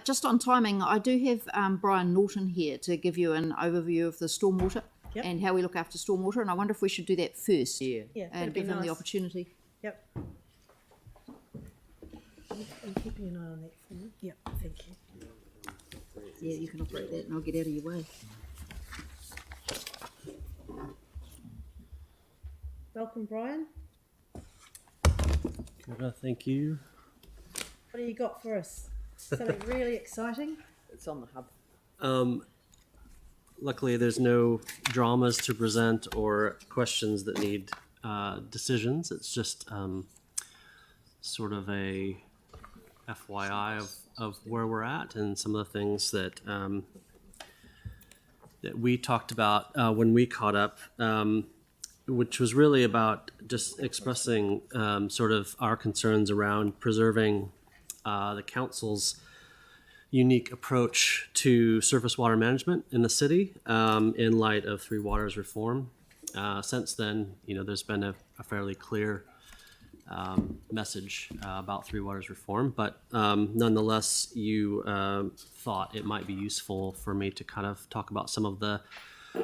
Just on timing, I do have Brian Norton here to give you an overview of the stormwater and how we look after stormwater, and I wonder if we should do that first and give him the opportunity. Yep. Are you keeping an eye on that for me? Yep, thank you. Yeah, you can operate that and I'll get out of your way. Welcome, Brian. Thank you. What do you got for us? Something really exciting? It's on the hub. Luckily, there's no dramas to present or questions that need decisions. It's just sort of a FYI of where we're at and some of the things that that we talked about when we caught up, which was really about just expressing sort of our concerns around preserving the council's unique approach to surface water management in the city in light of Three Waters reform. Since then, there's been a fairly clear message about Three Waters reform, but nonetheless, you thought it might be useful for me to kind of talk about some of the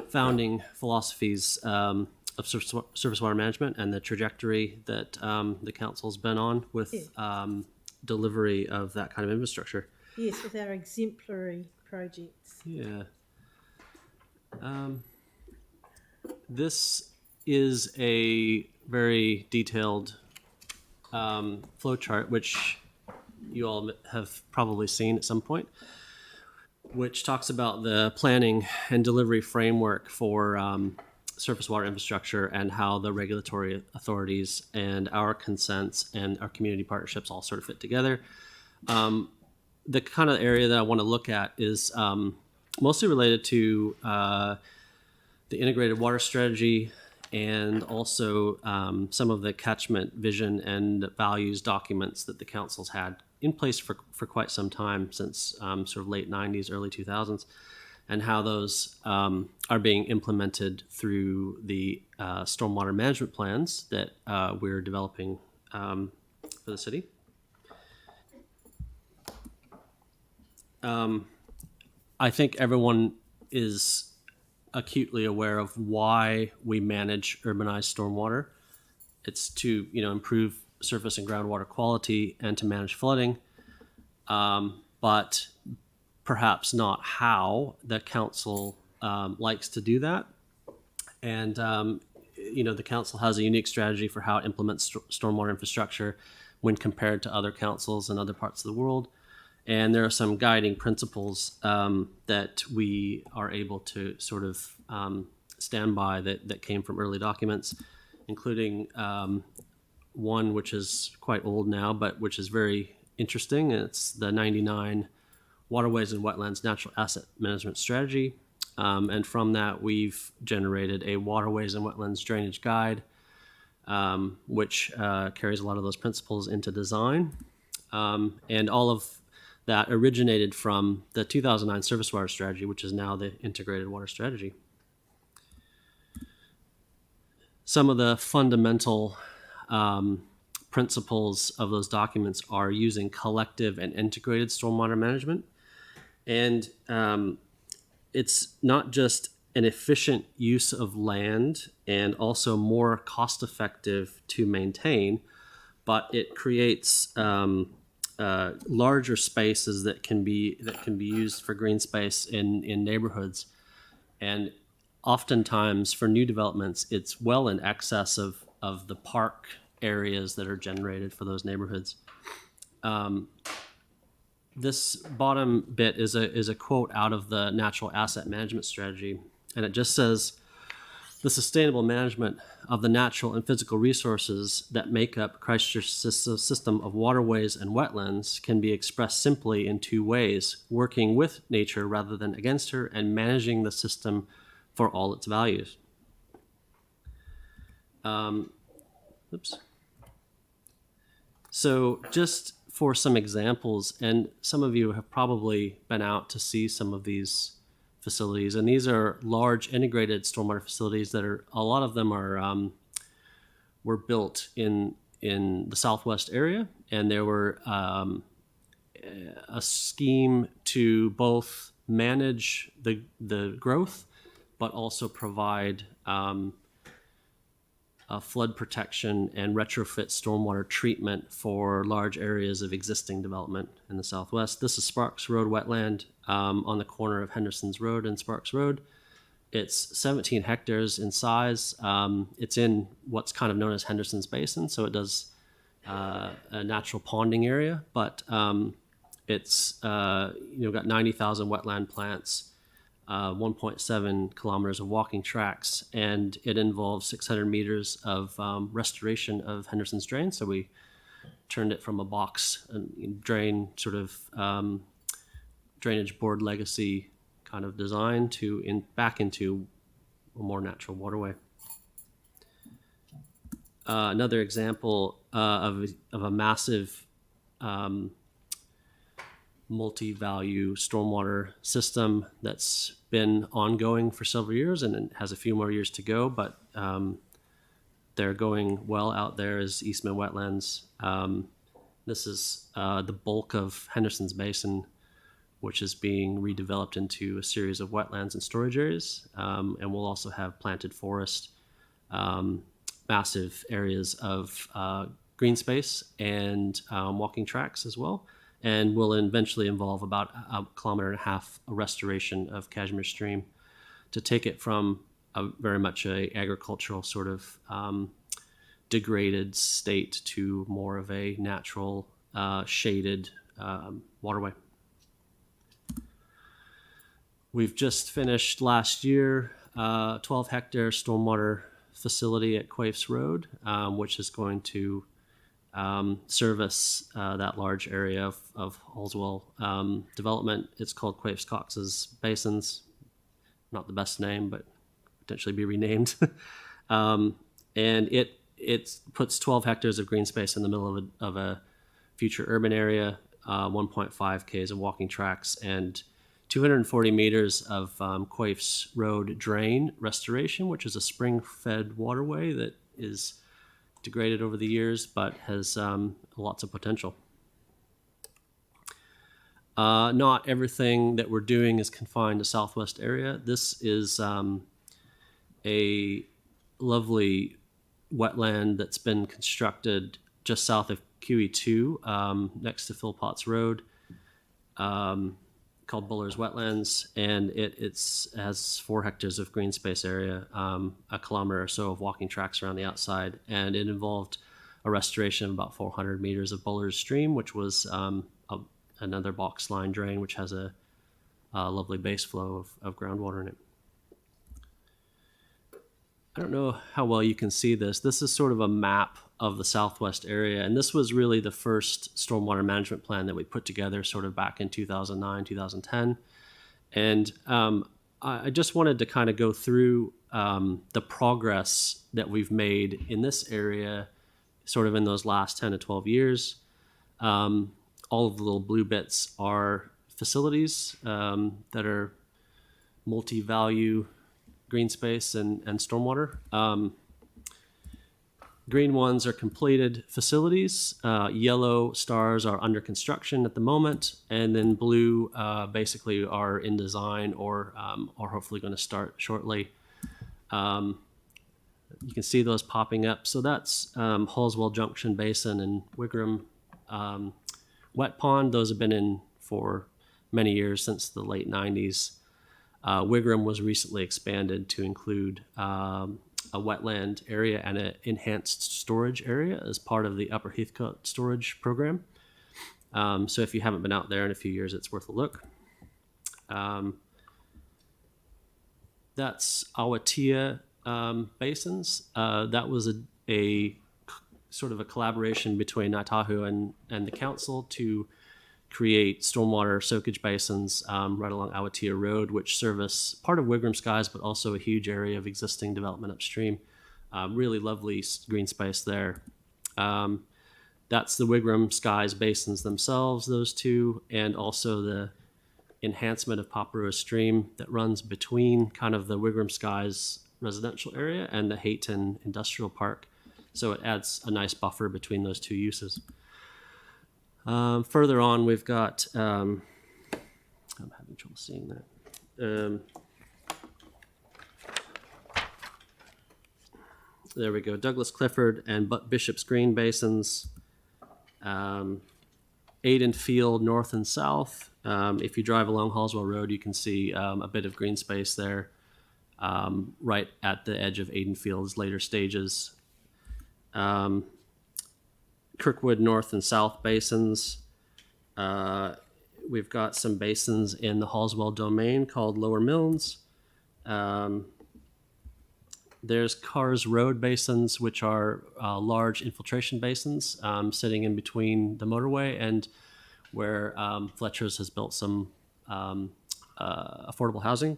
founding philosophies of surface water management and the trajectory that the council's been on with delivery of that kind of infrastructure. Yes, with our exemplary projects. Yeah. This is a very detailed flow chart, which you all have probably seen at some point, which talks about the planning and delivery framework for surface water infrastructure and how the regulatory authorities and our consents and our community partnerships all sort of fit together. The kind of area that I want to look at is mostly related to the integrated water strategy and also some of the catchment vision and values documents that the council's had in place for quite some time, since sort of late 90s, early 2000s, and how those are being implemented through the stormwater management plans that we're developing for the city. I think everyone is acutely aware of why we manage urbanized stormwater. It's to improve surface and groundwater quality and to manage flooding, but perhaps not how the council likes to do that. And the council has a unique strategy for how it implements stormwater infrastructure when compared to other councils in other parts of the world. And there are some guiding principles that we are able to sort of stand by that came from early documents, including one which is quite old now, but which is very interesting. It's the 99 Waterways and Wetlands Natural Asset Management Strategy. And from that, we've generated a Waterways and Wetlands Drainage Guide, which carries a lot of those principles into design. And all of that originated from the 2009 Surface Water Strategy, which is now the Integrated Water Strategy. Some of the fundamental principles of those documents are using collective and integrated stormwater management. And it's not just an efficient use of land and also more cost-effective to maintain, but it creates larger spaces that can be used for green space in neighborhoods, and oftentimes for new developments, it's well in excess of the park areas that are generated for those neighborhoods. This bottom bit is a quote out of the Natural Asset Management Strategy, and it just says, "The sustainable management of the natural and physical resources that make up Christchurch's system of waterways and wetlands can be expressed simply in two ways: working with nature rather than against her, and managing the system for all its values." So just for some examples, and some of you have probably been out to see some of these facilities, and these are large integrated stormwater facilities that are, a lot of them are were built in the Southwest area, and there were a scheme to both manage the growth, but also provide flood protection and retrofit stormwater treatment for large areas of existing development in the southwest. This is Sparks Road wetland on the corner of Henderson's Road and Sparks Road. It's 17 hectares in size. It's in what's kind of known as Henderson's Basin, so it does a natural ponding area, but it's got 90,000 wetland plants, 1.7 kilometers of walking tracks, and it involves 600 meters of restoration of Henderson's drain. So we turned it from a box and drain sort of drainage board legacy kind of design to back into a more natural waterway. Another example of a massive multi-value stormwater system that's been ongoing for several years and has a few more years to go, but they're going well out there is Eastman Wetlands. This is the bulk of Henderson's Basin, which is being redeveloped into a series of wetlands and storage areas. And we'll also have planted forest, massive areas of green space and walking tracks as well. And will eventually involve about a kilometer and a half a restoration of Cashmere Stream to take it from very much a agricultural sort of degraded state to more of a natural shaded waterway. We've just finished last year 12-hectare stormwater facility at Quaves Road, which is going to service that large area of Halswell development. It's called Quaves Coxs Basins. Not the best name, but potentially be renamed. And it puts 12 hectares of green space in the middle of a future urban area, 1.5 Ks of walking tracks, and 240 meters of Quaves Road drain restoration, which is a spring-fed waterway that is degraded over the years, but has lots of potential. Not everything that we're doing is confined to Southwest area. This is a lovely wetland that's been constructed just south of QE2, next to Philpotts Road, called Buller's Wetlands, and it has 4 hectares of green space area, a kilometer or so of walking tracks around the outside, and it involved a restoration of about 400 meters of Buller's Stream, which was another box line drain, which has a lovely base flow of groundwater in it. I don't know how well you can see this. This is sort of a map of the Southwest area, and this was really the first stormwater management plan that we put together sort of back in 2009, 2010. And I just wanted to kind of go through the progress that we've made in this area sort of in those last 10 to 12 years. All of the little blue bits are facilities that are multi-value green space and stormwater. Green ones are completed facilities. Yellow stars are under construction at the moment, and then blue basically are in design or are hopefully going to start shortly. You can see those popping up. So that's Halswell Junction Basin and Wigram Wet Pond. Those have been in for many years, since the late 90s. Wigram was recently expanded to include a wetland area and an enhanced storage area as part of the Upper Heathcote storage program. So if you haven't been out there in a few years, it's worth a look. That's Awatea Basins. That was a sort of a collaboration between Ngāi and the council to create stormwater soakage basins right along Awatea Road, which service part of Wigram Skies, but also a huge area of existing development upstream. Really lovely green space there. That's the Wigram Skies basins themselves, those two, and also the enhancement of Paparoa Stream that runs between kind of the Wigram Skies residential area and the Hayton Industrial Park. So it adds a nice buffer between those two uses. Further on, we've got, I'm having trouble seeing that. There we go. Douglas Clifford and Bishop's Green basins. Aiden Field, north and south. If you drive along Hallswell Road, you can see a bit of green space there, right at the edge of Aiden Field's later stages. Kirkwood north and south basins. We've got some basins in the Hallswell domain called Lower Milnes. There's Cars Road basins, which are large infiltration basins sitting in between the motorway and where Fletcher's has built some affordable housing.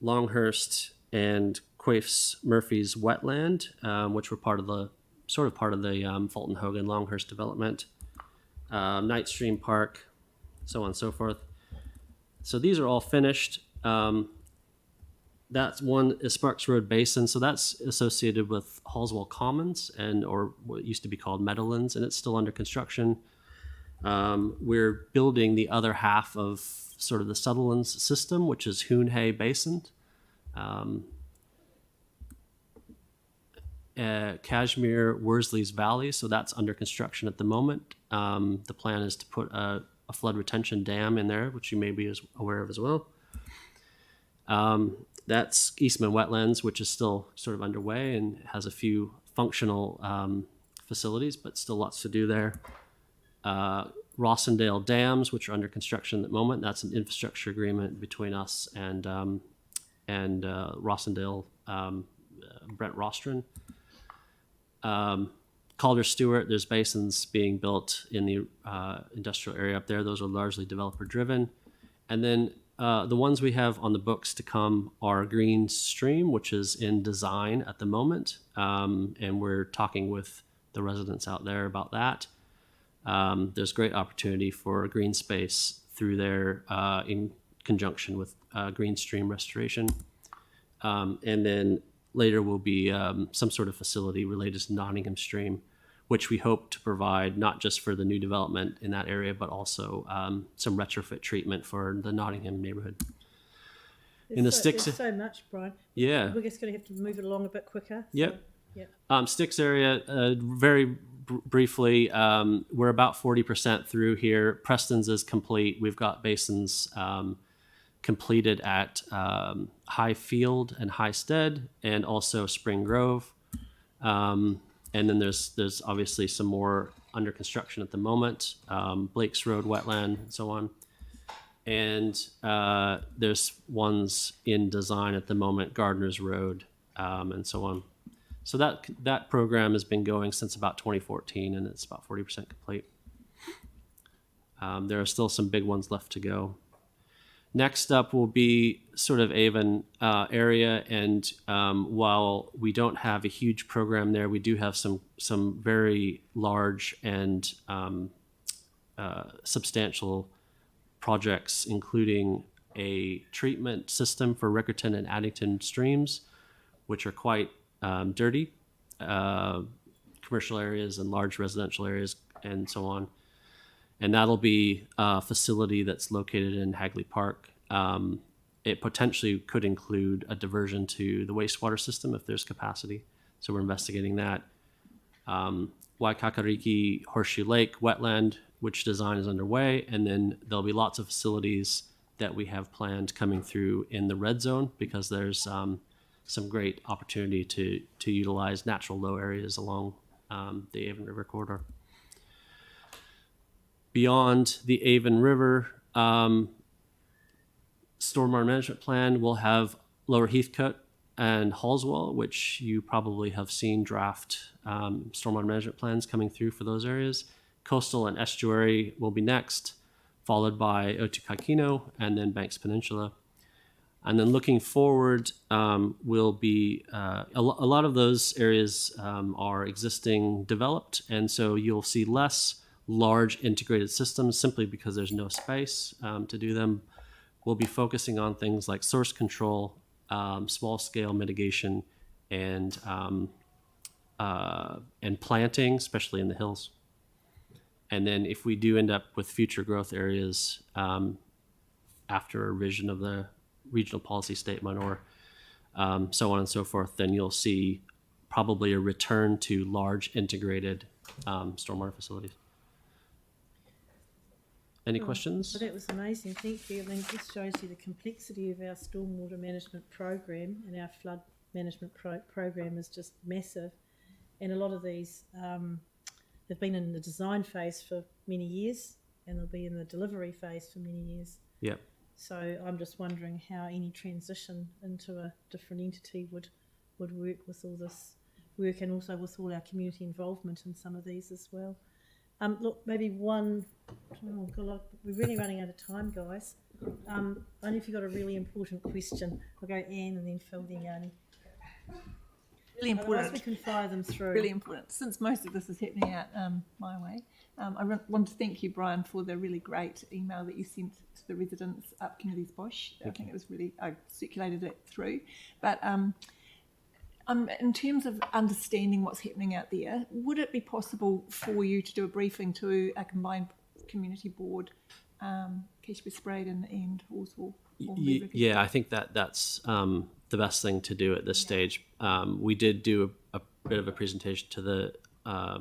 Longhurst and Quaves Murphy's Wetland, which were part of the Fulton Hogan Longhurst development. Night Stream Park, so on and so forth. So these are all finished. That's one is Sparks Road Basin, so that's associated with Hallswell Commons or what used to be called Meadowlands, and it's still under construction. We're building the other half of sort of the Sutherland's system, which is Hoonhay Basin. Cashmere Worsley's Valley, so that's under construction at the moment. The plan is to put a flood retention dam in there, which you may be aware of as well. That's Eastman Wetlands, which is still sort of underway and has a few functional facilities, but still lots to do there. Rossendale Dams, which are under construction at the moment. That's an infrastructure agreement between us and Rossendale, Brent Rostron. Calder Stewart, there's basins being built in the industrial area up there. Those are largely developer driven. And then the ones we have on the books to come are Green Stream, which is in design at the moment. And we're talking with the residents out there about that. There's great opportunity for green space through there in conjunction with Green Stream restoration. And then later will be some sort of facility related to Nottingham Stream, which we hope to provide not just for the new development in that area, but also some retrofit treatment for the Nottingham neighborhood. There's so much, Brian. Yeah. We're just going to have to move it along a bit quicker. Yep. Yeah. Sticks area, very briefly, we're about 40% through here. Preston's is complete. We've got basins completed at High Field and High Stead, and also Spring Grove. And then there's obviously some more under construction at the moment, Blake's Road Wetland and so on. And there's ones in design at the moment, Gardner's Road and so on. So that program has been going since about 2014, and it's about 40% complete. There are still some big ones left to go. Next up will be sort of Avon area, and while we don't have a huge program there, we do have some very large and substantial projects, including a treatment system for Rickerton and Addington streams, which are quite dirty, commercial areas and large residential areas and so on. And that'll be a facility that's located in Hagley Park. It potentially could include a diversion to the wastewater system if there's capacity. So we're investigating that. Waikakariki Horseshoe Lake Wetland, which design is underway. And then there'll be lots of facilities that we have planned coming through in the red zone, because there's some great opportunity to utilize natural low areas along the Avon River corridor. Beyond the Avon River, stormwater management plan will have Lower Heathcote and Hallswell, which you probably have seen draft stormwater management plans coming through for those areas. Coastal and estuary will be next, followed by Otukakino and then Banks Peninsula. And then looking forward will be a lot of those areas are existing developed, and so you'll see less large integrated systems simply because there's no space to do them. We'll be focusing on things like source control, small scale mitigation, and planting, especially in the hills. And then if we do end up with future growth areas after a revision of the regional policy statement or so on and so forth, then you'll see probably a return to large integrated stormwater facilities. Any questions? Well, that was amazing, thank you. I mean, it just shows you the complexity of our stormwater management program, and our flood management program is just massive. And a lot of these have been in the design phase for many years, and they'll be in the delivery phase for many years. Yep. So I'm just wondering how any transition into a different entity would work with all this work, and also with all our community involvement in some of these as well. Look, maybe one. Oh God, we're really running out of time, guys. Only if you've got a really important question. I'll go Anne and then Phil, then Yanni. Really Otherwise, important. we can fire them through. Really important. Since most of this is happening out my way, I want to thank you, Brian, for the really great email that you sent to the residents up Kennedy's Bush. I think it was really, I circulated it through. But in terms of understanding what's happening out there, would it be possible for you to do a briefing to a combined community board, Keishby Spraden and Horswell? Yeah, I think that's the best thing to do at this stage. We did do a bit of a presentation to the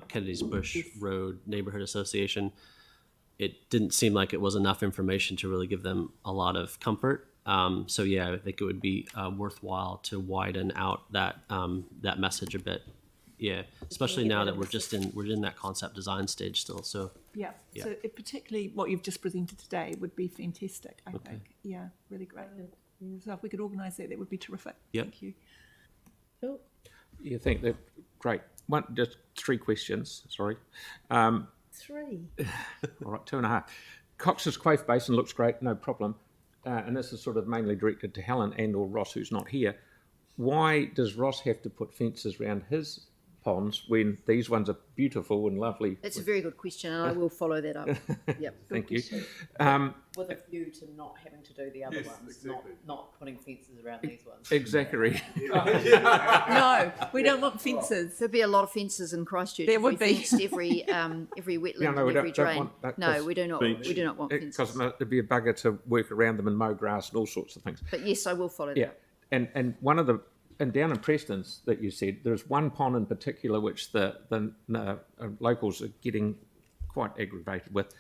Kennedy's Bush Road Neighborhood Association. It didn't seem like it was enough information to really give them a lot of comfort. So yeah, I think it would be worthwhile to widen out that that message a bit. Yeah, especially now that we're in that concept design stage still. So yeah. So particularly what you've just presented today would be fantastic. I think. Yeah, really great. So if we could organise that, that would be terrific. Yep. Thank you. Phil? You think that great? Just 3 questions. Sorry. 3. All right, 2.5. Cox's Quaves Basin looks great, no problem. And this is sort of mainly directed to Helen and or Ross, who's not here. Why does Ross have to put fences around his ponds when these ones are beautiful and lovely? That's a very good question, and I will follow that up. Yep. Thank you. With a view to not having to do the other ones, not putting fences around these ones. Exactly. No, we don't want fences. There'd be a lot of fences in Christchurch. There if would we be. fenced every wetland No, we and every don't drain. want that, No, 'cause we do not. We do not want Because fences. it'd be a bugger to work around them and mow grass and all sorts of things. But yes, I will follow that Yeah, up. and one of the, and down in Preston's that you said, there's one pond in particular which the locals are getting quite aggravated with.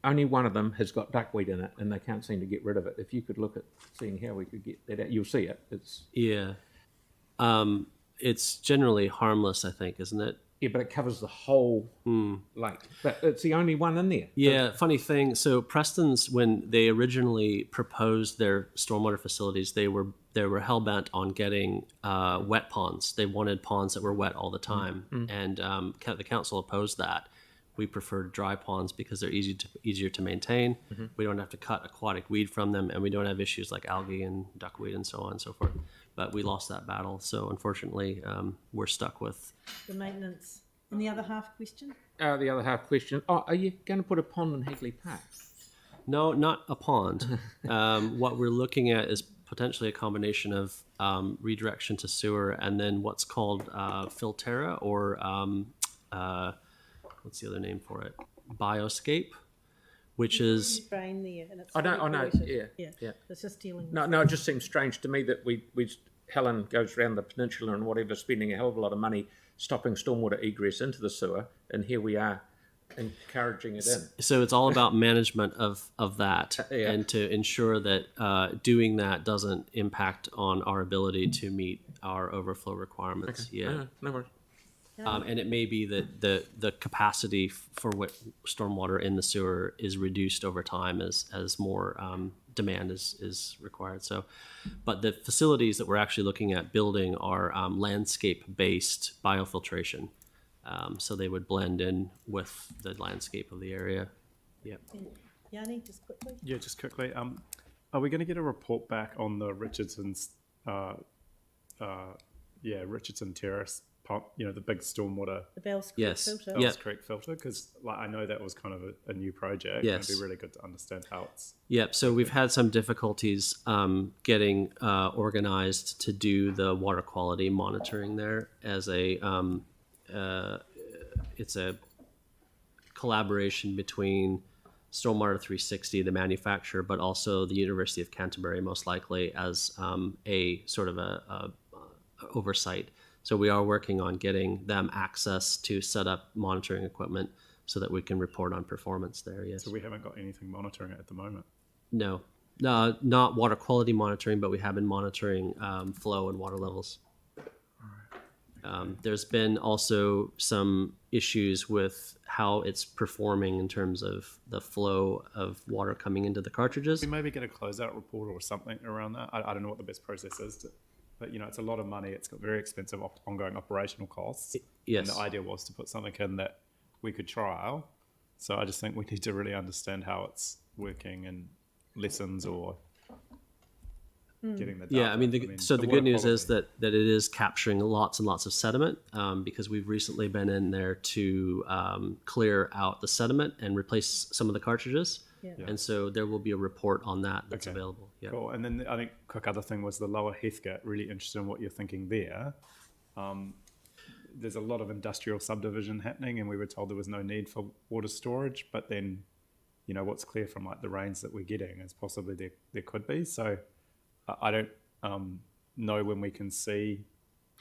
Only one of them has got duckweed in it, and they can't seem to get rid of it. If you could look at seeing how we could get that out, you'll see it. it's generally harmless, I think, isn't it? Yeah, but it covers the whole lake. But it's the only one in there. Yeah, funny thing. So Preston's, when they originally proposed their stormwater facilities, they were hell bent on getting wet ponds. They wanted ponds that were wet all the time, and the council opposed that. We prefer dry ponds because they're easier to maintain. We don't have to cut aquatic weed from them, and we don't have issues like algae and duckweed and so on and so forth. But we lost that battle, so unfortunately, we're stuck with The maintenance. And the other half question? The other half question, are you going to put a pond in Hagley Park? No, not a pond. What we're looking at is potentially a combination of redirection to sewer and then what's called Filterra or what's the other name for it? Bioscape, which is Drain there, and it's I know, polluted. yeah. It's just dealing with No, it just seems strange to me that Helen goes around the peninsula and whatever, spending a hell of a lot of money stopping stormwater egress into the sewer, and here we are encouraging it in. so it's all about management of that Yeah. and to ensure that doing that doesn't impact on our ability to meet our overflow requirements. Yeah. No worries. And it may be that the capacity for what stormwater in the sewer is reduced over time as more demand is required. So, but the facilities that we're actually looking at building are landscape-based biofiltration. So they would blend in with the landscape of the area. Yep. Yanni, just quickly. Yeah, just quickly. Are we going to get a report back on the Richardson's, Richardson Terrace pump? You know, the big stormwater The Bells Creek Yes. filter. Yeah. Bells Creek filter, because I know that was kind of a new project. Yes. It'd be really good to understand how it's. Yep. So we've had some difficulties getting organized to do the water quality monitoring there as a it's a collaboration between Stormwater 360, the manufacturer, but also the University of Canterbury, most likely as a sort of a oversight. So we are working on getting them access to set up monitoring equipment so that we can report on performance there. Yes. So we haven't got anything monitoring it at the moment. No, not water quality monitoring, but we have been monitoring flow and water levels. There's been also some issues with how it's performing in terms of the flow of water coming into the cartridges. We maybe get a closeout report or something around that. I don't know what the best process is, but it's a lot of money. It's got very expensive ongoing operational costs. Yes. And the idea was to put something in that we could trial. So I just think we need to really understand how it's working and lessons or getting the data. Yeah, I mean, the water good news is quality. that it is capturing lots and lots of sediment because we've recently been in there to clear out the sediment and replace some of the cartridges. Yeah. And so there will be a report on that's Okay. available. Yeah. Cool. And then I think quick other thing was the Lower Heathcote. Really interested in what you're thinking there. There's a lot of industrial subdivision happening, and we were told there was no need for water storage. But then, what's clear from like the rains that we're getting is possibly there could be. So I don't know when we can see.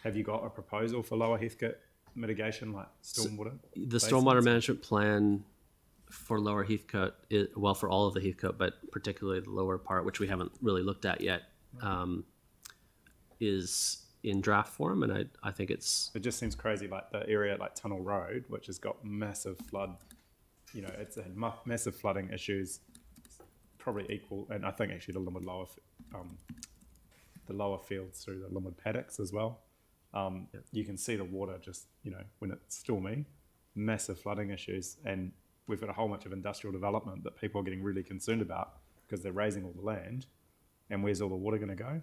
Have you got a proposal for Lower Heathcote mitigation, like stormwater? The stormwater management plan for Lower Heathcote, for all of the Heathcote, but particularly the lower part, which we haven't really looked at yet, is in draft form, and I think it just seems crazy, like the area like Tunnel Road, which has got massive flood, it's had massive flooding issues, probably equal, and I think actually the lower fields through the Linwood paddocks as well. You can see the water just, when it's stormy, massive flooding issues, and we've got a whole bunch of industrial development that people are getting really concerned about because they're raising all the land, and where's all the water going to go?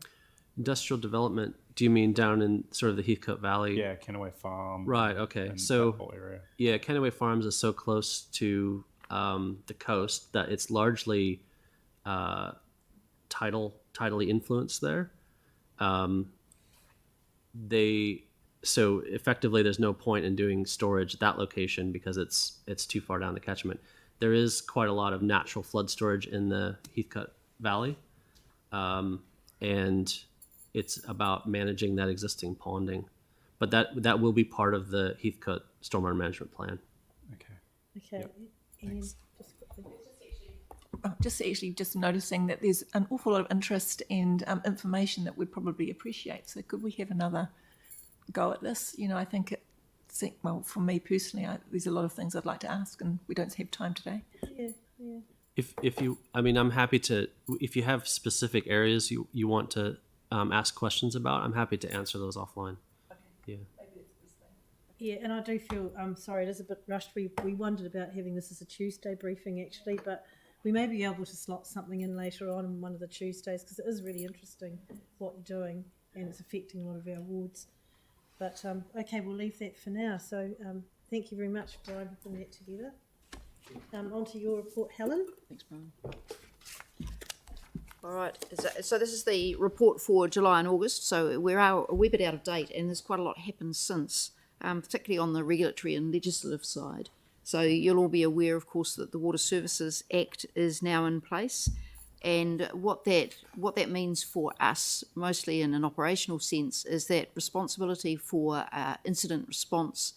industrial development. Do you mean down in sort of the Heathcote Valley? Yeah, Kennaway Farm. Right. Okay. And So that whole area. yeah, Kennaway Farms is so close to the coast that it's largely tidally influenced there. So effectively there's no point in doing storage at that location because it's too far down the catchment. There is quite a lot of natural flood storage in the Heathcote Valley, and it's about managing that existing ponding. But that will be part of the Heathcote Stormwater Management Plan. Okay. Okay. Yep. Ian, Thanks. just quickly. Just noticing that there's an awful lot of interest and information that we'd probably appreciate. So could we have another go at this? I think for me personally, there's a lot of things I'd like to ask, and we don't have time today. Yeah. If you, I mean, I'm happy to. If you have specific areas you want to ask questions about, I'm happy to answer those offline. Okay. Yeah. Yeah, and I do feel, sorry, it is a bit rushed. We wondered about having this as a Tuesday briefing actually, but we may be able to slot something in later on one of the Tuesdays because it is really interesting what you're doing and it's affecting a lot of our wards. But okay, we'll leave that for now. So thank you very much, Brian, for putting that together. On to your report, Helen. Thanks, Brian. All right, so this is the report for July and August, so we're a wee bit out of date, and there's quite a lot happened since, particularly on the regulatory and legislative side. So you'll all be aware, of course, that the Water Services Act is now in place, and what that means for us, mostly in an operational sense, is that responsibility for incident response,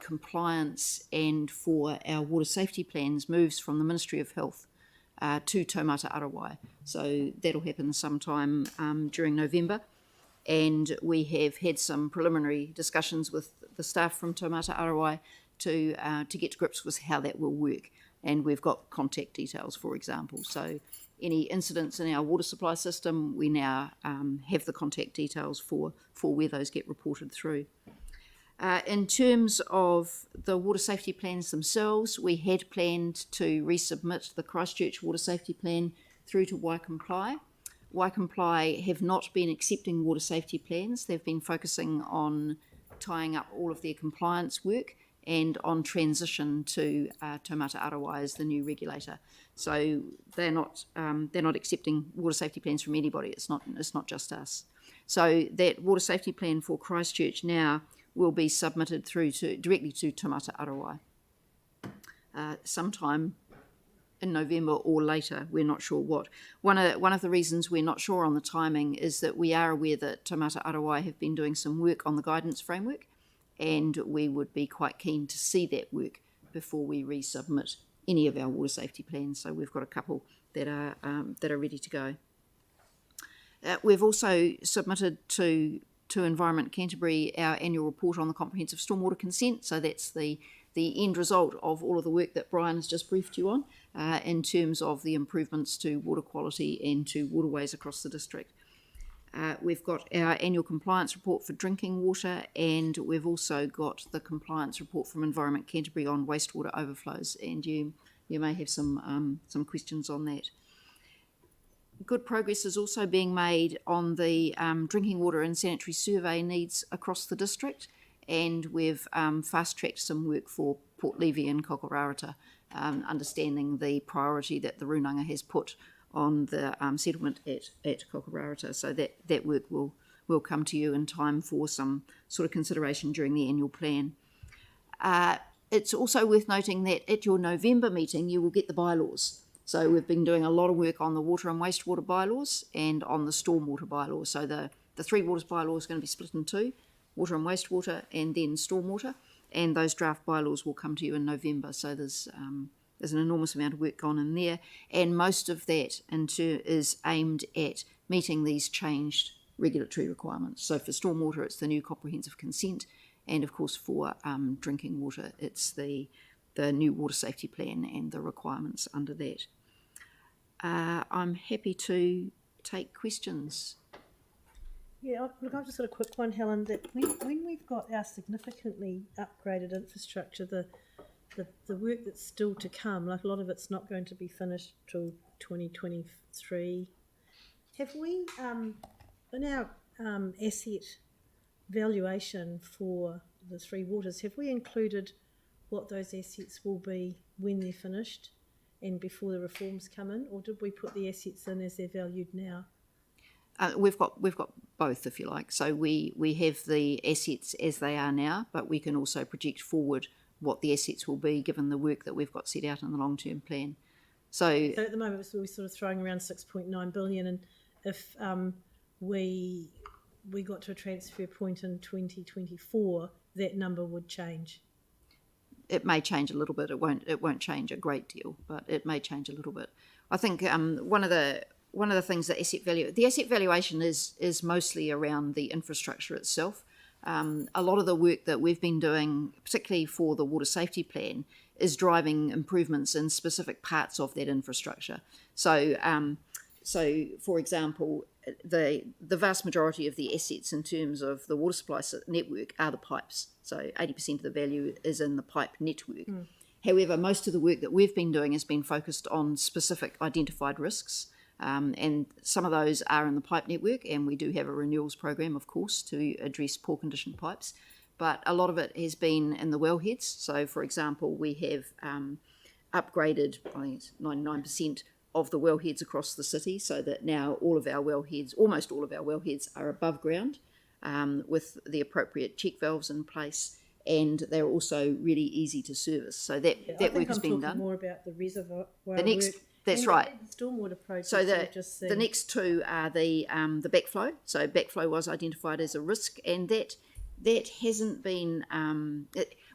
compliance, and for our water safety plans moves from the Ministry of Health to Taumata Arawai. So that'll happen sometime during November. And we have had some preliminary discussions with the staff from Taumata Arawai to get to grips with how that will work. And we've got contact details, for example. So any incidents in our water supply system, we now have the contact details for where those get reported through. In terms of the water safety plans themselves, we had planned to resubmit the Christchurch water safety plan through to Quay. Quay have not been accepting water safety plans. They've been focusing on tying up all of their compliance work and on transition to Taumata Arawai as the new regulator. So they're not accepting water safety plans from anybody. It's not just us. So that water safety plan for Christchurch now will be submitted directly to Taumata Arawai. sometime in November or later. We're not sure what. One of the reasons we're not sure on the timing is that we are aware that Taumata Arawai have been doing some work on the guidance framework, and we would be quite keen to see that work before we resubmit any of our water safety plans. So we've got a couple that are ready to go. We've also submitted to Environment Canterbury our annual report on the comprehensive stormwater consent. So that's the end result of all of the work that Brian has just briefed you on in terms of the improvements to water quality and to waterways across the district. We've got our annual compliance report for drinking water, and we've also got the compliance report from Environment Canterbury on wastewater overflows, and you may have some questions on that. Good progress is also being made on the drinking water and sanitary survey needs across the district, and we've fast-tracked some work for Port Levy and Kokorarata, understanding the priority that the Runanga has put on the settlement at Kokorarata. So that work will come to you in time for some sort of consideration during the annual plan. It's also worth noting that at your November meeting you will get the bylaws. So we've been doing a lot of work on the water and wastewater bylaws and on the stormwater bylaws. So the Three Waters bylaw is going to be split in two, water and wastewater and then stormwater, and those draft bylaws will come to you in November. So there's an enormous amount of work gone in there, and most of that is aimed at meeting these changed regulatory requirements. So for stormwater, it's the new comprehensive consent, and of course for drinking water, it's the new water safety plan and the requirements under that. I'm happy to take questions. Yeah, look, I've just got a quick one, Helen, that when we've got our significantly upgraded infrastructure, the work that's still to come, like a lot of it's not going to be finished till 2023, have we, in our asset valuation for the Three Waters, have we included what those assets will be when they're finished and before the reforms come in, or did we put the assets in as they're valued now? We've got both, if you like. So we have the assets as they are now, but we can also project forward what the assets will be given the work that we've got set out in the long-term plan. So at the moment we're sort of throwing around 6.9 billion, and if we got to a transfer point in 2024, that number would change. It may change a little bit. It won't change a great deal, but it may change a little bit. I think one of the things that the asset valuation is mostly around the infrastructure itself. A lot of the work that we've been doing, particularly for the water safety plan, is driving improvements in specific parts of that infrastructure. So for example, the vast majority of the assets in terms of the water supply network are the pipes. So 80% of the value is in the pipe network. However, most of the work that we've been doing has been focused on specific identified risks. And some of those are in the pipe network, and we do have a renewals program, of course, to address poor condition pipes. But a lot of it has been in the wellheads. So, for example, we have upgraded, I think it's 99% of the wellheads across the city, so that now almost all of our wellheads are above ground with the appropriate check valves in place, and they're also really easy to service. So that work has been done. I'm talking more about the reservoir The next, work. that's and right. The stormwater project. So the next two are the backflow. So backflow was identified as a risk, and that hasn't been.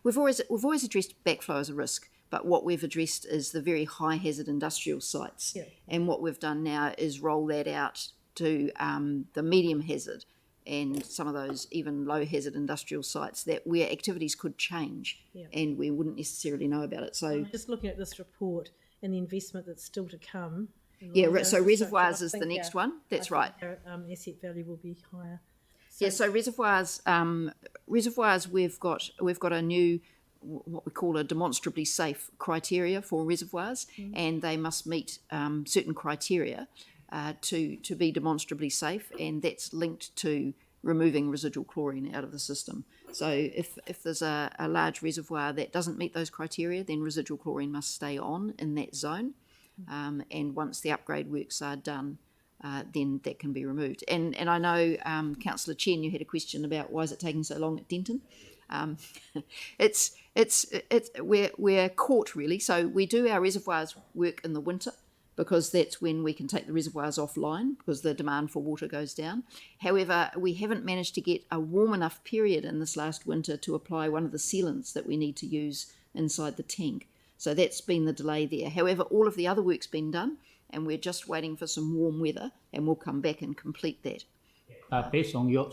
We've always addressed backflow as a risk, but what we've addressed is the very high hazard industrial sites. Yeah. And what we've done now is roll that out to the medium hazard and some of those even low hazard industrial sites where activities could change, and we wouldn't necessarily know about it. So I'm just looking at this report and the investment that's still to come. So reservoirs is the next one. That's right. Our asset value will be higher. So reservoirs. Reservoirs. We've got a new, what we call a demonstrably safe criteria for reservoirs, and they must meet certain criteria to be demonstrably safe, and that's linked to removing residual chlorine out of the system. So if there's a large reservoir that doesn't meet those criteria, then residual chlorine must stay on in that zone, and once the upgrade works are done, then that can be removed. And I know, Councillor Chen, you had a question about why is it taking so long at Denton. We're caught really. So we do our reservoirs work in the winter, because that's when we can take the reservoirs offline because the demand for water goes down. However, we haven't managed to get a warm enough period in this last winter to apply one of the sealants that we need to use inside the tank. So that's been the delay there. However, all of the other work's been done, and we're just waiting for some warm weather, and we'll come back and complete that. But based on your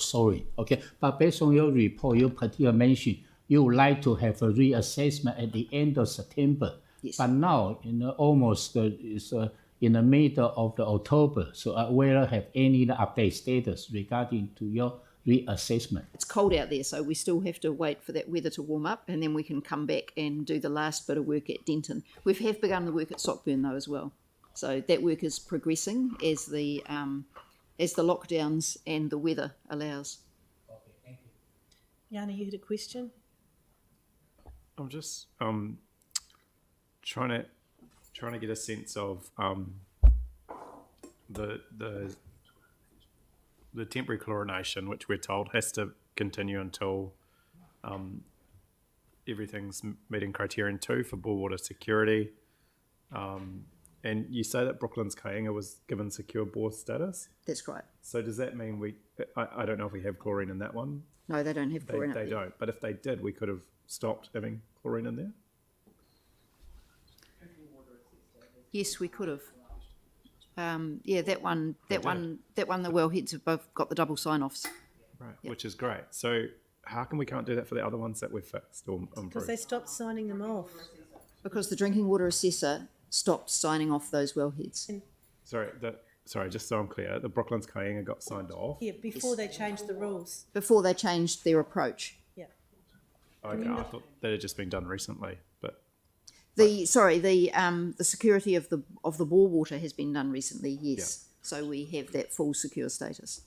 report, you particularly mentioned you would like to have a reassessment at the end of September. Yes. But now, almost is in the middle of the October. So I will have any update status regarding to your reassessment. It's cold out there, so we still have to wait for that weather to warm up, and then we can come back and do the last bit of work at Denton. We have begun the work at Sockburn though as well. So that work is progressing as the lockdowns and the weather allows. Okay, thank you. Yana, you had a question? I'm just trying to get a sense of the temporary chlorination, which we're told has to continue until everything's meeting criterion 2 for bore water security. And you say that Brooklands Kainga was given secure bore status. That's right. So does that mean I don't know if we have chlorine in that one. No, they don't have chlorine up They there. don't. But if they did, we could have stopped having chlorine in there. Yes, we could have. That one, the Wellheads have both got the double sign-offs. Right, Yep. which is great. So how come we can't do that for the other ones that we've fixed or Because improved? they stopped signing them off. Because the drinking water assessor stopped signing off those wellheads. Sorry, just so I'm clear, the Brooklands Kainga got signed off. Yeah, before they changed the rules. Before they changed their approach. Yeah. Okay, I thought that had just been done recently, but The security of the bore water has been done recently, yes. So we have that full secure status.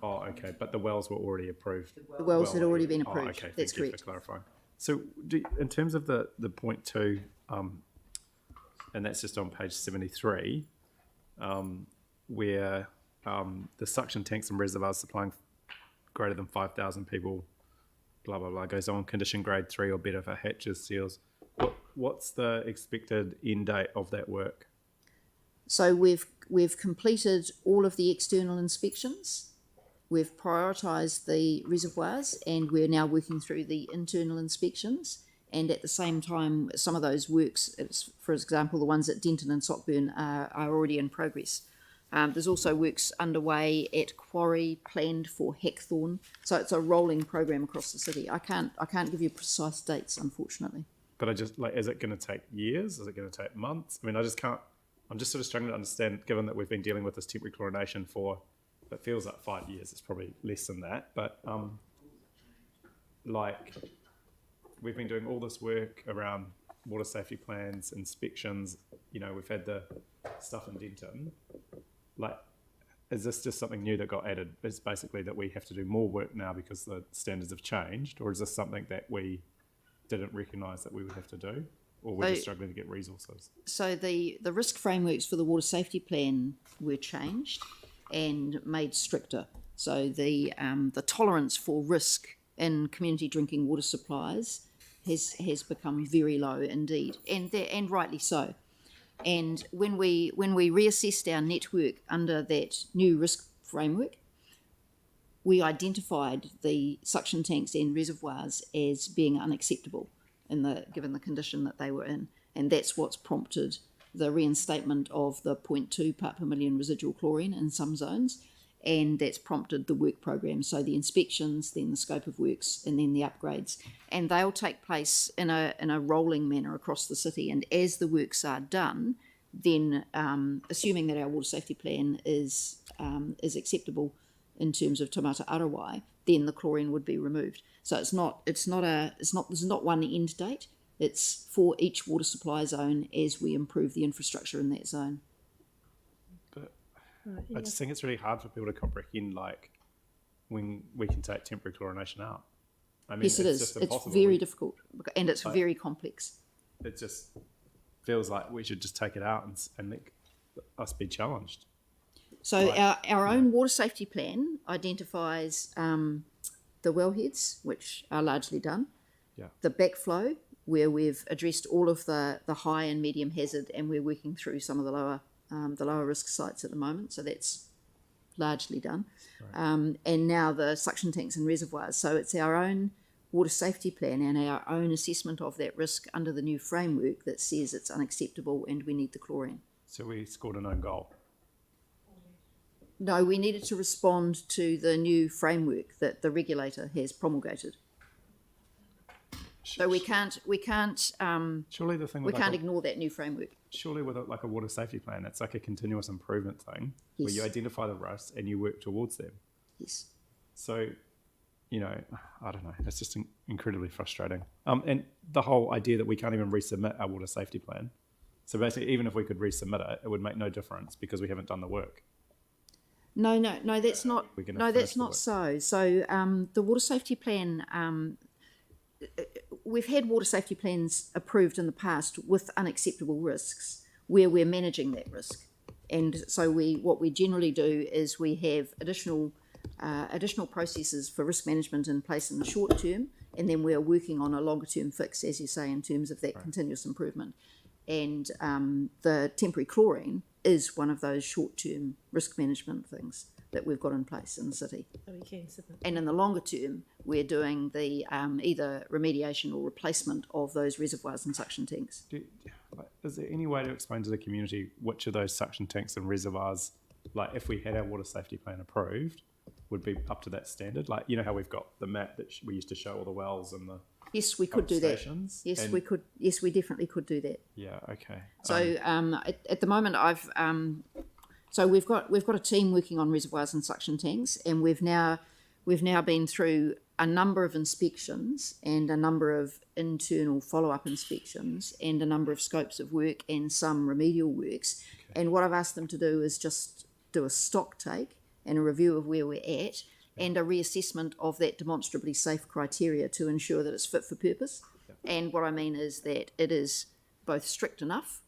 okay, but the wells were already approved. The wells had already been approved. Okay, thank That's you correct. for clarifying. So, in terms of the point 2, and that's just on page 73, where the suction tanks and reservoirs supplying greater than 5,000 people, blah blah blah, goes on condition grade 3 or better for hatches, seals. What's the expected end date of that work? So we've completed all of the external inspections. We've prioritised the reservoirs, and we're now working through the internal inspections. And at the same time, some of those works, for example, the ones at Denton and Sockburn are already in progress. There's also works underway at Quay, planned for Hackthorn. So it's a rolling program across the city. I can't give you precise dates, unfortunately. But is it going to take years? Is it going to take months? I mean, I'm just sort of struggling to understand, given that we've been dealing with this temporary chlorination for, it feels like 5 years. It's probably less than that. But we've been doing all this work around water safety plans, inspections. We've had the stuff in Denton. Is this just something new that got added? It's basically that we have to do more work now because the standards have changed, or is this something that we didn't recognise that we would have to do, or we're just struggling to get resources? So the risk frameworks for the water safety plan were changed and made stricter. So the tolerance for risk in community drinking water supplies has become very low indeed, and rightly so. And when we reassessed our network under that new risk framework, we identified the suction tanks and reservoirs as being unacceptable given the condition that they were in, and that's what's prompted the reinstatement of the 0.2 part per million residual chlorine in some zones, and that's prompted the work program. So the inspections, then the scope of works, and then the upgrades, and they'll take place in a rolling manner across the city. And as the works are done, then assuming that our water safety plan is acceptable in terms of Tamata Arawai, then the chlorine would be removed. So there's not one end date. It's for each water supply zone as we improve the infrastructure in that zone. I just think it's really hard for people to comprehend, when we can take temporary chlorination out. I mean, Yes, it is. just It's impossible. very difficult, and it's very complex. It just feels like we should just take it out and make us be challenged. So our own water safety plan identifies the wellheads, which are largely done. Yeah. The backflow, where we've addressed all of the high and medium hazard, and we're working through some of the lower risk sites at the moment. So that's largely done. Right. And now the suction tanks and reservoirs. So it's our own water safety plan and our own assessment of that risk under the new framework that says it's unacceptable and we need the chlorine. So we scored an own goal. No, we needed to respond to the new framework that the regulator has promulgated. So we can't Surely the thing we with can't ignore that new framework. surely with like a water safety plan, it's like a continuous improvement thing where Yes. you identify the risks and you work towards them. Yes. So, you know, I don't know. It's just incredibly frustrating. And the whole idea that we can't even resubmit our water safety plan. So basically, even if we could resubmit it, it would make no difference because we haven't done the work. No, that's not. We're gonna No, finish that's the not work. so. So the water safety plan. We've had water safety plans approved in the past with unacceptable risks, where we're managing that risk. And so what we generally do is we have additional processes for risk management in place in the short term, and then we're working on a longer term fix, as you say, in terms of that continuous improvement. And the temporary chlorine is one of those short term risk management things that we've got in place in the city. So we can submit. And in the longer term, we're doing the either remediation or replacement of those reservoirs and suction tanks. Is there any way to explain to the community which of those suction tanks and reservoirs, like if we had our water safety plan approved, would be up to that standard? Like, you know how we've got the map that we used to show all the wells and the Yes, we could pump do that. stations? Yes, And- we could. Yes, we definitely could do that. Yeah, okay. So at the moment, so we've got a team working on reservoirs and suction tanks, and we've now been through a number of inspections and a number of internal follow-up inspections and a number of scopes of work and some remedial works. Okay. And what I've asked them to do is just do a stock take and a review of where we're at and a reassessment of that demonstrably safe criteria to ensure that it's fit for purpose. And what I mean is that it is both strict enough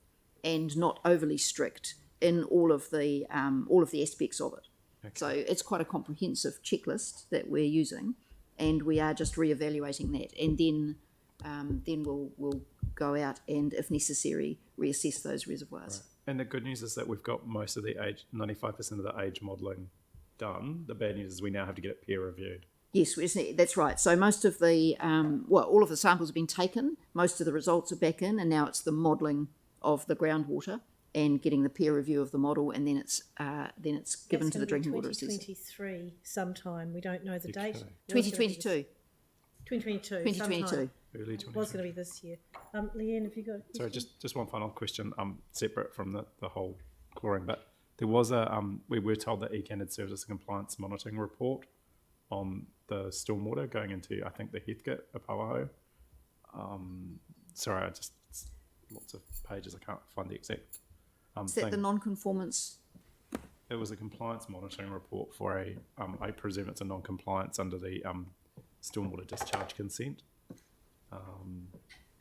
and not overly strict in all of the aspects of it. Okay. So it's quite a comprehensive checklist that we're using, and we are just reevaluating that, and then we'll go out and, if necessary, reassess those reservoirs. Right. And the good news is that we've got most of the age, 95% of the age modelling done. The bad news is we now have to get it peer reviewed. Yes, that's right. So most of the all of the samples have been taken. Most of the results are back in, and now it's the modelling of the groundwater and getting the peer review of the model, and then it's given to the drinking water assessor. 2023 sometime. We don't know the date. 2022. 2022. 2022. Early It was going to be this year. Leanne, have you got a question? Sorry, just one final question, separate from the whole chlorine, but there was we were told that ECAN had served us a compliance monitoring report on the stormwater going into, I think, the Heathcote, Apawaho. Sorry, it's lots of pages, I can't find the exact Is that thing. the non-conformance? It was a compliance monitoring report for I presume it's a non-compliance under the stormwater discharge consent.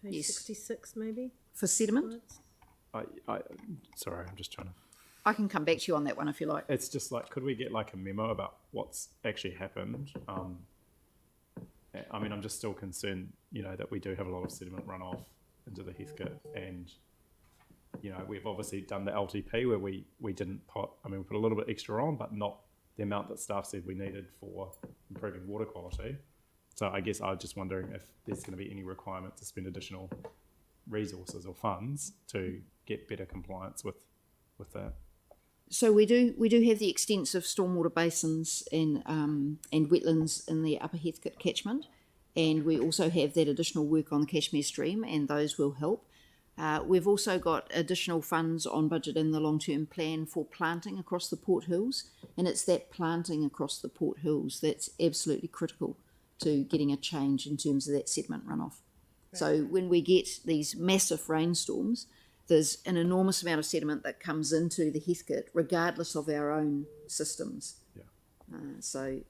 Page Yes. 66 maybe? For sediment? Sorry, I'm just trying to. I can come back to you on that one if you like. It's just like, could we get like a memo about what's actually happened? I mean, I'm just still concerned, that we do have a lot of sediment runoff into the Heathcote, and we've obviously done the LTP where we didn't put. I mean, we put a little bit extra on, but not the amount that staff said we needed for improving water quality. So I guess I was just wondering if there's going to be any requirement to spend additional resources or funds to get better compliance with that. So we do have the extensive stormwater basins and wetlands in the Upper Heathcote catchment, and we also have that additional work on the Cashmere Stream, and those will help. We've also got additional funds on budget in the long-term plan for planting across the Port Hills, and it's that planting across the Port Hills that's absolutely critical to getting a change in terms of that sediment runoff. Right. So when we get these massive rainstorms, there's an enormous amount of sediment that comes into the Heathcote, regardless of our own systems. Yeah. So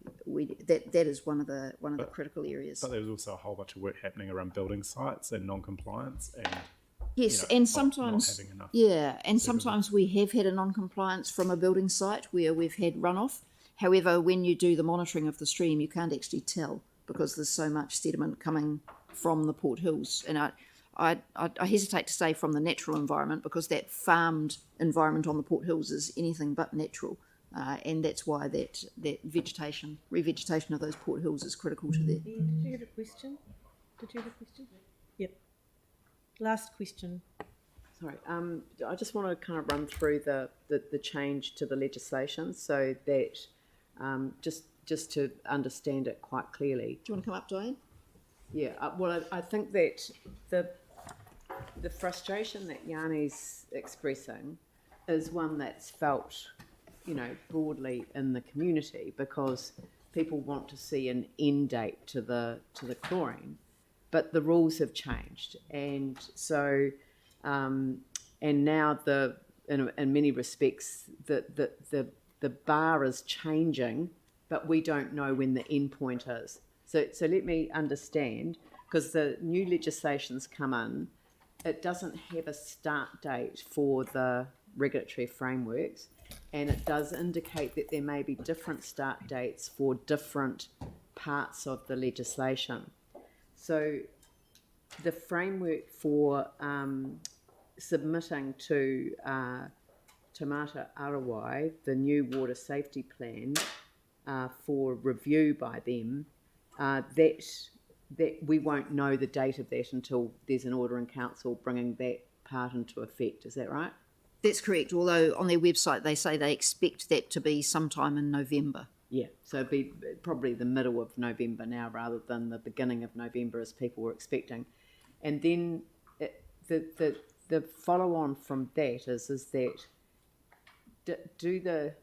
that is one of the critical areas. But there was also a whole bunch of work happening around building sites and non-compliance, and yes, and sometimes not having enough. Yeah, and sometimes we have had a non-compliance from a building site where we've had runoff. However, when you do the monitoring of the stream, you can't actually tell because there's so much sediment coming from the Port Hills. And I hesitate to say from the natural environment, because that farmed environment on the Port Hills is anything but natural. And that's why that revegetation of those Port Hills is critical to there. Ian, did you have a question? Yep. Last question. Sorry, I just want to kind of run through the change to the legislation so that just to understand it quite clearly. Do you want to come up, Diane? Yeah, well, I think that the frustration that Yanni's expressing is one that's felt, you know, broadly in the community, because people want to see an end date to the chlorine, but the rules have changed, and so and now in many respects the bar is changing, but we don't know when the end point is. So let me understand, because the new legislation's come in, it doesn't have a start date for the regulatory frameworks, and it does indicate that there may be different start dates for different parts of the legislation. So the framework for submitting to Te Mata Arawai the new water safety plan for review by them, that we won't know the date of that until there's an order in council bringing that part into effect. Is that right? That's correct, although on their website they say they expect that to be sometime in November. Yeah, so it'd be probably the middle of November now rather than the beginning of November as people were expecting. And then the follow on from that is that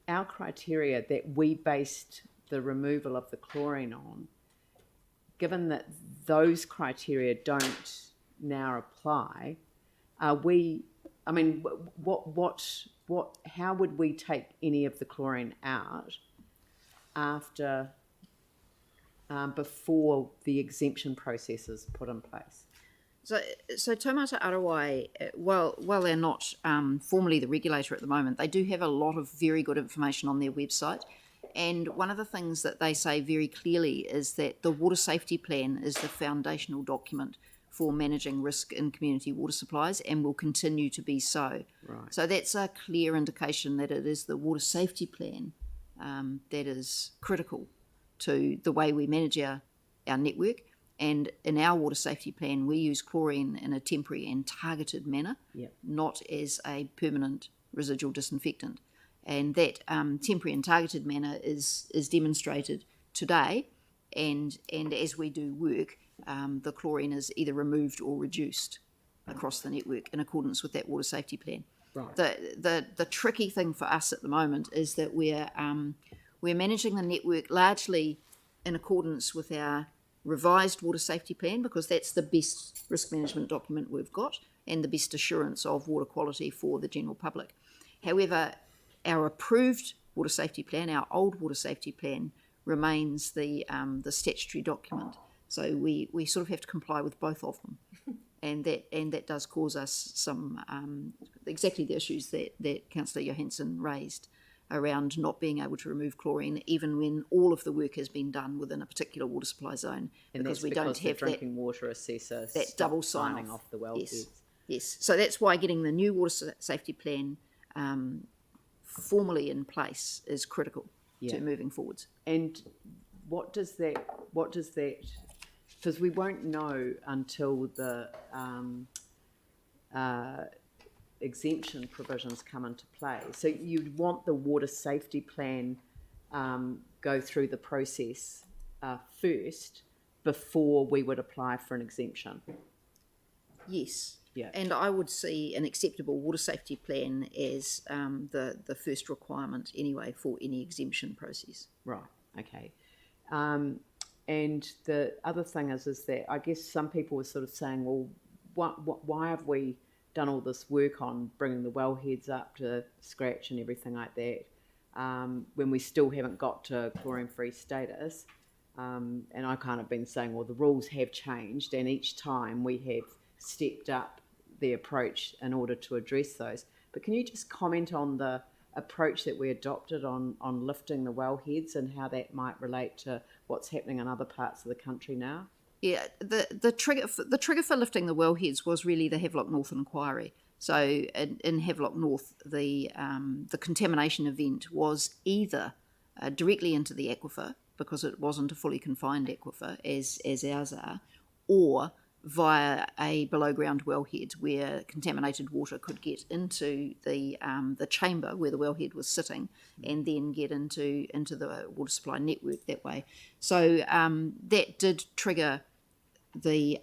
our criteria that we based the removal of the chlorine on, given that those criteria don't now apply, how would we take any of the chlorine out after, before the exemption process is put in place? So Te Mata Arawai, while they're not formally the regulator at the moment, they do have a lot of very good information on their website. And one of the things that they say very clearly is that the water safety plan is the foundational document for managing risk in community water supplies, and will continue to be so. Right. So that's a clear indication that it is the water safety plan that is critical to the way we manage our network. And in our water safety plan, we use chlorine in a temporary and targeted manner, not as a permanent residual disinfectant. And that temporary and targeted manner is demonstrated today. And as we do work, the chlorine is either removed or reduced across the network in accordance with that water safety plan. Right. The tricky thing for us at the moment is that we're managing the network largely in accordance with our revised water safety plan, because that's the best risk management document we've got and the best assurance of water quality for the general public. However, our approved water safety plan, our old water safety plan, remains the statutory document. So we sort of have to comply with both of them, and that does cause us some exactly the issues that Councillor Johansson raised around not being able to remove chlorine even when all of the work has been done within a particular water supply zone, And because that's we don't the have drinking water assessor that stopped double signing sign-off. off the wellheads. Yes. So that's why getting the new water safety plan formally in place is critical to moving forwards. And what does that, because we won't know until the exemption provisions come into play. So you'd want the water safety plan go through the process first before we would apply for an exemption. Yes. Yeah. And I would see an acceptable water safety plan as the first requirement anyway for any exemption process. Right, okay. And the other thing is that I guess some people were sort of saying, well, why have we done all this work on bringing the wellheads up to scratch and everything like that when we still haven't got to chlorine-free status? And I kind of been saying, well, the rules have changed, and each time we have stepped up the approach in order to address those. But can you just comment on the approach that we adopted on lifting the wellheads and how that might relate to what's happening in other parts of the country now? Yeah, the trigger for lifting the wellheads was really the Havelock North inquiry. So in Havelock North, the contamination event was either directly into the aquifer, because it wasn't a fully confined aquifer as ours are, or via a below ground wellhead where contaminated water could get into the chamber where the wellhead was sitting, and then get into the water supply network that way. So that did trigger the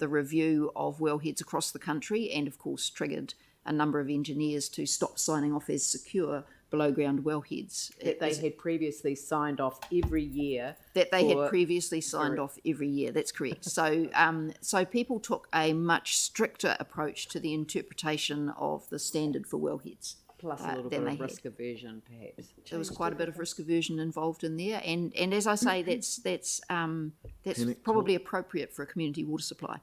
review of wellheads across the country, and of course triggered a number of engineers to stop signing off as secure below ground wellheads. That they had previously signed off every year. That they had previously signed off every year. That's correct. So, so people took a much stricter approach to the interpretation of the standard for wellheads. Plus a little bit of risk aversion, perhaps. There was quite a bit of risk aversion involved in there, and as I say, that's probably appropriate for a community water supply.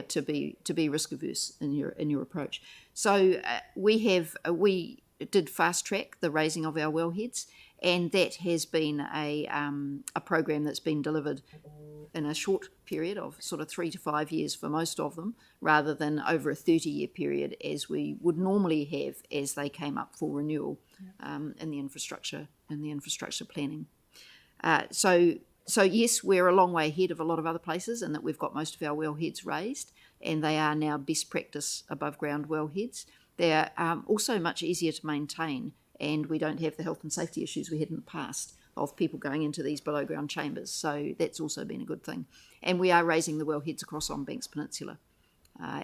To be risk averse in your approach. So we did fast track the raising of our wellheads, and that has been a program that's been delivered in a short period of sort of 3 to 5 years for most of them, rather than over a 30-year period as we would normally have as they came up for renewal in the infrastructure planning. So yes, we're a long way ahead of a lot of other places in that we've got most of our wellheads raised, and they are now best practice above ground wellheads. They're also much easier to maintain, and we don't have the health and safety issues we had in the past of people going into these below ground chambers. So that's also been a good thing. And we are raising the wellheads across On Banks Peninsula.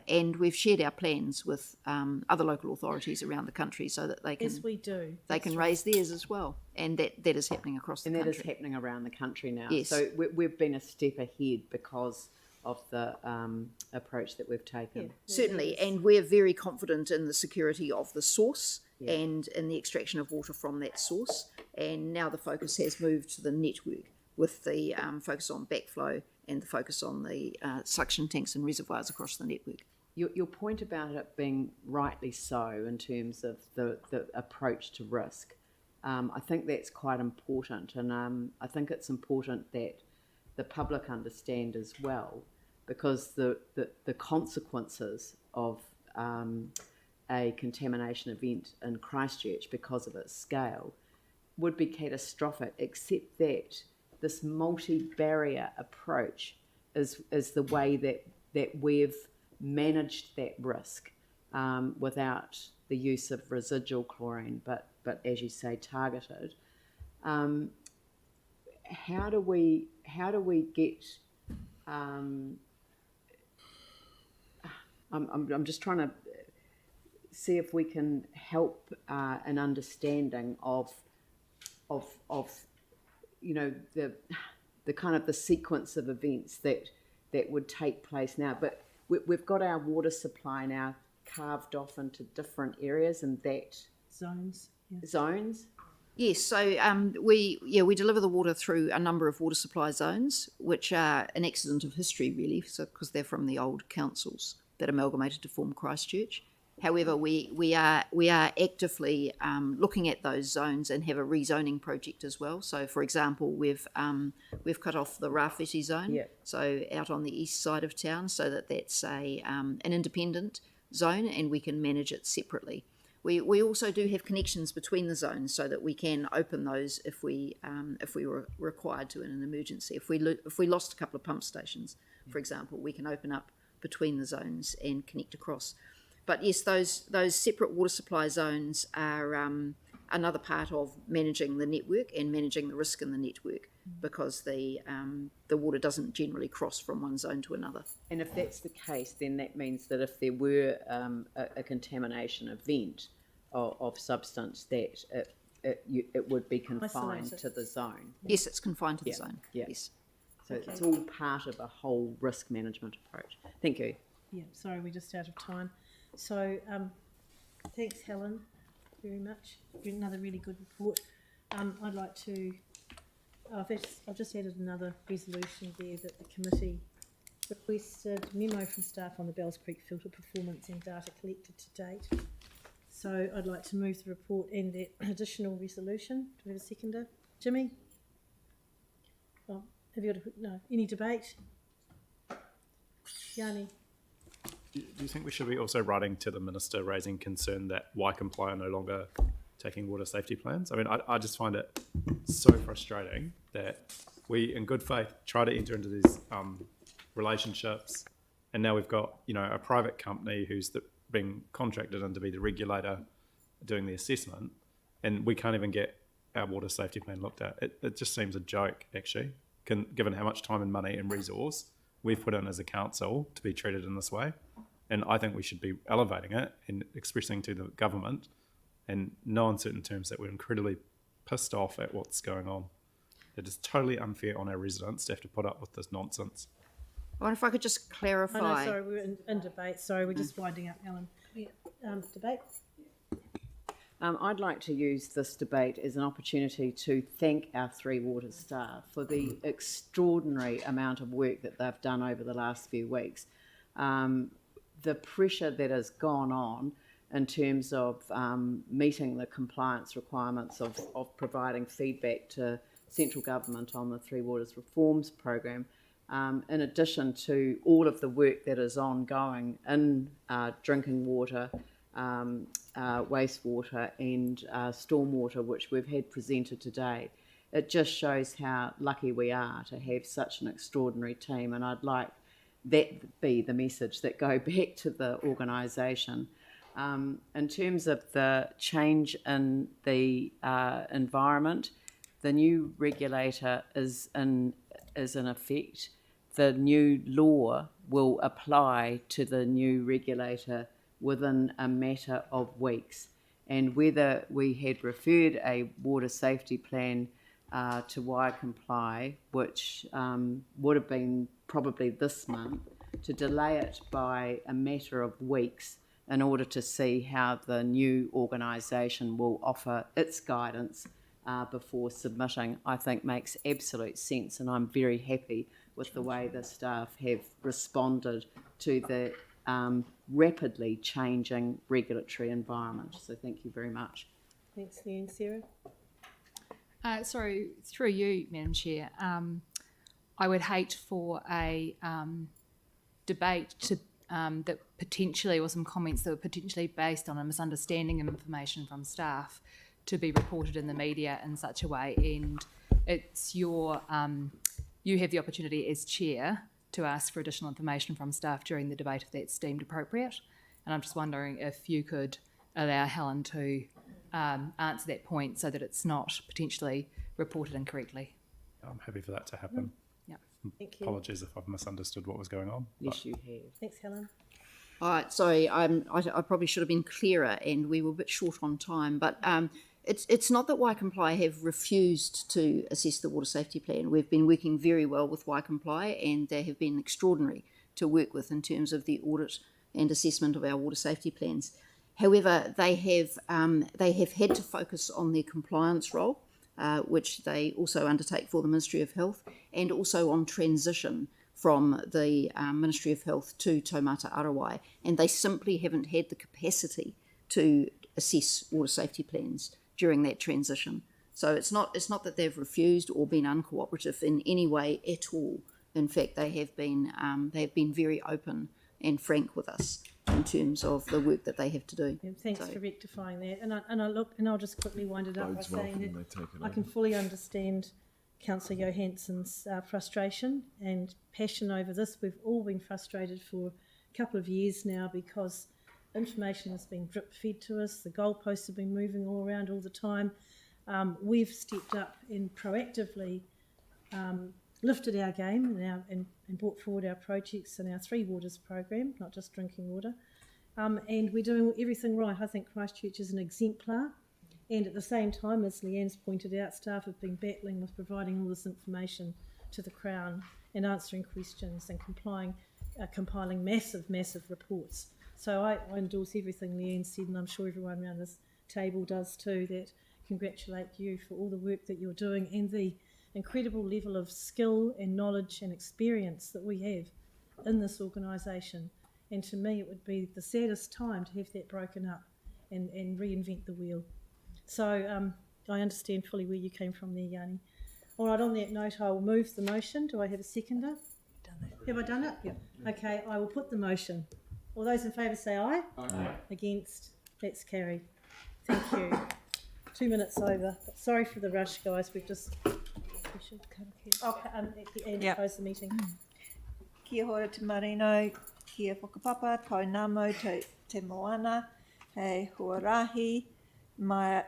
And we've shared our plans with other local authorities around the country so that they can, Yes, we do. They can raise theirs as well, and that is happening across the country. And that is happening around the country now. Yes. So we've been a step ahead because of the approach that we've taken. Yeah. Certainly, and we're very confident in the security of the source and in the extraction of water from that source. And now the focus has moved to the network with the focus on backflow and the focus on the suction tanks and reservoirs across the network. Your point about it being rightly so in terms of the approach to risk, I think that's quite important, and I think it's important that the public understand as well, because the consequences of a contamination event in Christchurch because of its scale would be catastrophic, except that this multi-barrier approach is the way that we've managed that risk without the use of residual chlorine, but as you say, targeted. How do we get? I'm just trying to see if we can help an understanding of you know the kind of the sequence of events that would take place now. But we've got our water supply now carved off into different areas and that Zones. Yeah. zones. Yes, so we deliver the water through a number of water supply zones, which are an accident of history, really, so because they're from the old councils that amalgamated to form Christchurch. However, we are actively looking at those zones and have a rezoning project as well. So, for example, we've cut off the Rāwhiti zone, so out on the east side of town, so that's an independent zone, and we can manage it separately. We also do have connections between the zones so that we can open those if we were required to in an emergency. If we lost a couple of pump stations, for example, we can open up between the zones and connect across. But yes, those separate water supply zones are another part of managing the network and managing the risk in the network, because the water doesn't generally cross from one zone to another. And if that's the case, then that means that if there were a contamination event of substance, that it would be confined to the zone. Yes, it's confined to the zone. Yeah. Yes. So it's all part of a whole risk management approach. Thank you. Yeah, sorry, we're just out of time. So thanks, Helen, very much. Another really good report. I'd like to... I've just added another resolution there that the committee requested memo from staff on the Bells Creek filter performance and data collected to date. So I'd like to move the report and that additional resolution. Do we have a seconder? Jimmy? Oh, have you got any debate? Yanni? Do you think we should be also writing to the minister raising concern that Comply are no longer taking water safety plans? I mean, I just find it so frustrating that we, in good faith, try to enter into these relationships, and now we've got, you know, a private company who's being contracted in to be the regulator doing the assessment, and we can't even get our water safety plan looked at. It just seems a joke, actually, given how much time and money and resource we've put in as a council to be treated in this way. And I think we should be elevating it and expressing to the government in no uncertain terms that we're incredibly pissed off at what's going on. It is totally unfair on our residents to have to put up with this nonsense. I wonder if I could just clarify. Oh, no, sorry, we're in debate. Sorry, we're just winding up, Helen. Debate? I'd like to use this debate as an opportunity to thank our Three Waters staff for the extraordinary amount of work that they've done over the last few weeks. The pressure that has gone on in terms of meeting the compliance requirements of providing feedback to central government on the Three Waters Reforms program, in addition to all of the work that is ongoing in drinking water, wastewater and stormwater, which we've had presented today. It just shows how lucky we are to have such an extraordinary team, and I'd like that be the message that go back to the organisation. In terms of the change in the environment, the new regulator is in effect. The new law will apply to the new regulator within a matter of weeks. And whether we had referred a water safety plan to Comply, which would have been probably this month, to delay it by a matter of weeks in order to see how the new organisation will offer its guidance before submitting, I think makes absolute sense, and I'm very happy with the way the staff have responded to the rapidly changing regulatory environment. So thank you very much. Thanks, Leanne. Sarah? Sorry, through you, Madam Chair, I would hate for a debate to that potentially, or some comments that were potentially based on a misunderstanding of information from staff, to be reported in the media in such a way. And it's your, you have the opportunity as chair to ask for additional information from staff during the debate if that's deemed appropriate. And I'm just wondering if you could allow Helen to answer that point so that it's not potentially reported incorrectly. I'm happy for that to happen. Yeah. Thank you. Apologies if I've misunderstood what was going on. Yes, you have. Thanks, Helen. All right, sorry, I probably should have been clearer, and we were a bit short on time, but it's not that Comply have refused to assess the water safety plan. We've been working very well with Comply, and they have been extraordinary to work with in terms of the audit and assessment of our water safety plans. However, they have had to focus on their compliance role, which they also undertake for the Ministry of Health, and also on transition from the Ministry of Health to Taumata Arawai, and they simply haven't had the capacity to assess water safety plans during that transition. So it's not that they've refused or been uncooperative in any way at all. In fact, they have been very open and frank with us in terms of the work that they have to do. Yeah, thanks for rectifying that. And I'll just quickly wind it up by saying that I can fully understand Councillor Johansson's frustration and passion over this. We've all been frustrated for a couple of years now because information has been drip fed to us. The goalposts have been moving all around all the time. We've stepped up and proactively lifted our game and brought forward our projects in our Three Waters program, not just drinking water. And we're doing everything right. I think Christchurch is an exemplar. And at the same time, as Leanne's pointed out, staff have been battling with providing all this information to the Crown and answering questions and compiling massive reports. So I endorse everything Leanne said, and I'm sure everyone around this table does too, that congratulate you for all the work that you're doing and the incredible level of skill and knowledge and experience that we have in this organisation. And to me, it would be the saddest time to have that broken up and reinvent the wheel. So I understand fully where you came from there, Yanni. All right, on that note, I will move the motion. Do I have a seconder? Have I done it? Yep. Okay, I will put the motion. All those in favour say aye. Aye. Against? That's carried. Thank you. 2 minutes over. Sorry for the rush, guys. We should come here. And Yep. close the meeting. Kia hora te marino, kia whakapapa, tau namo te moana, hei huarahi, ma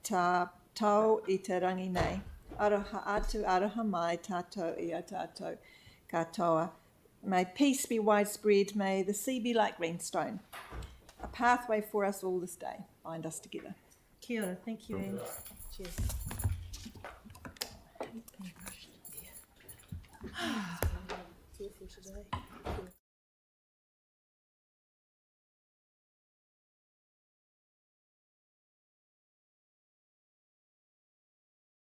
tā tau I te rangi nei. Aroha atu, aroha mai, tātou I o tātou katoa. May peace be widespread, may the sea be like greenstone. A pathway for us all this day. Bind us together. Kia ora. Thank you, Anne. Cheers. Careful today.